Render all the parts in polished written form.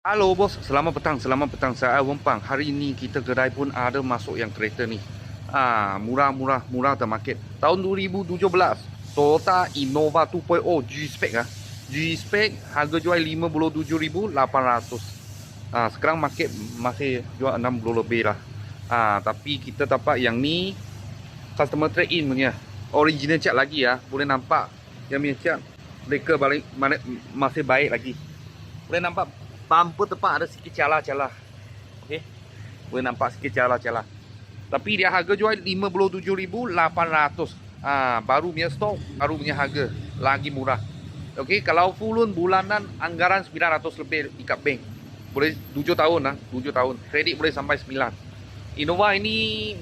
Halo bos, selamat petang saya Wempang. Hari ini kita kedai pun ada masuk yang kereta ni. Murah termarket. Tahun 2017, Toyota Innova 2.0 G-Spec G-Spec harga jual 57,800. Sekarang market masih jual 60 lebih lah. Tapi kita dapat yang ni customer trade in punya. Original cat lagi ya. Boleh nampak yang punya cat mereka balik masih baik lagi. Boleh nampak bumper depan ada sikit celah-celah. Okey. Boleh nampak sikit celah-celah. Tapi dia harga jual 57,800. Baru punya stok, baru punya harga, lagi murah. Okey, kalau full loan bulanan anggaran 900 lebih ikat bank. Boleh 7 tahun 7 tahun. Kredit boleh sampai 9. Innova ini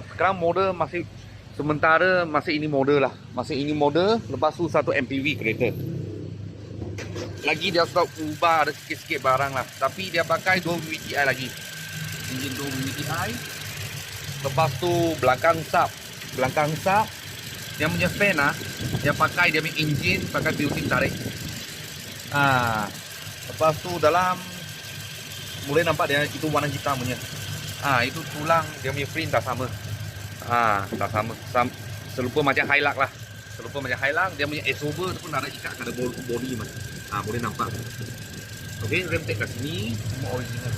sekarang model masih sementara masih ini model lah. Masih ini model, lepas tu satu MPV kereta. Lagi dia sudah ubah ada sikit-sikit barang lah. Tapi dia pakai 2 VTI lagi. Enjin 2 VTI. Lepas tu belakang sub. Dia punya fan dia pakai dia punya enjin, pakai built-in tarik. Lepas tu dalam boleh nampak dia itu warna hitam punya. Itu tulang dia punya frame tak sama. Tak sama. Serupa macam Hilux lah. Dia punya S-over pun ada ikat pada body mas. Boleh nampak. Okey, rem tek kat sini semua original.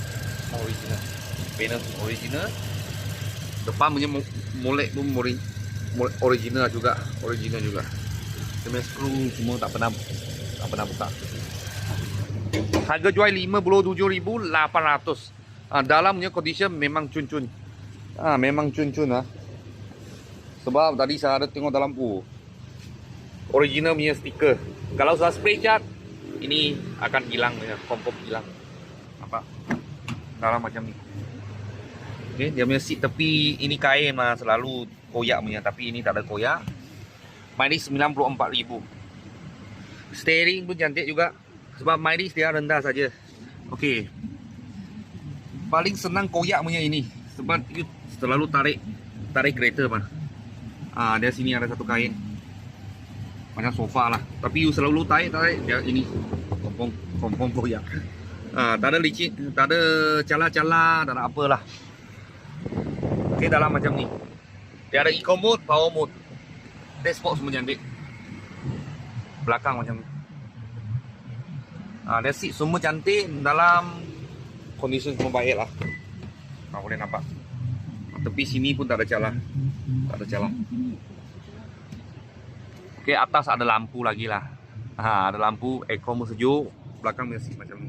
Panel original. Depan punya molek pun original juga. Dia punya skru semua tak pernah buka. Harga jual 57,800. Dalam punya condition memang cun-cun. Memang cun-cun Sebab tadi saya ada tengok dalam original punya stiker. Kalau saya spray cat, ini akan hilang, kompom hilang. Nampak? Dalam macam ni. Okay, dia punya seat tepi ini kain selalu koyak punya, tapi ini tak ada koyak. Mileage 94,000. Steering pun cantik juga. Sebab mileage dia rendah saja. Okey. Paling senang koyak punya ini. Sebab you selalu tarik kereta dia sini ada satu kain. Macam sofa lah. Tapi you selalu tarik dia ini kompom koyak. Tak ada licin, tak ada celah-celah, tak ada apalah. Okey, dalam macam ni. Dia ada eco mode, power mode. Dashboard semua cantik. Belakang macam ni. Dia seat semua cantik, dalam condition semua baik lah. Boleh nampak. Tepi sini pun tak ada celah. Okey, atas ada lampu lagi lah. Ada lampu, aircon sejuk. Belakang masih macam ni.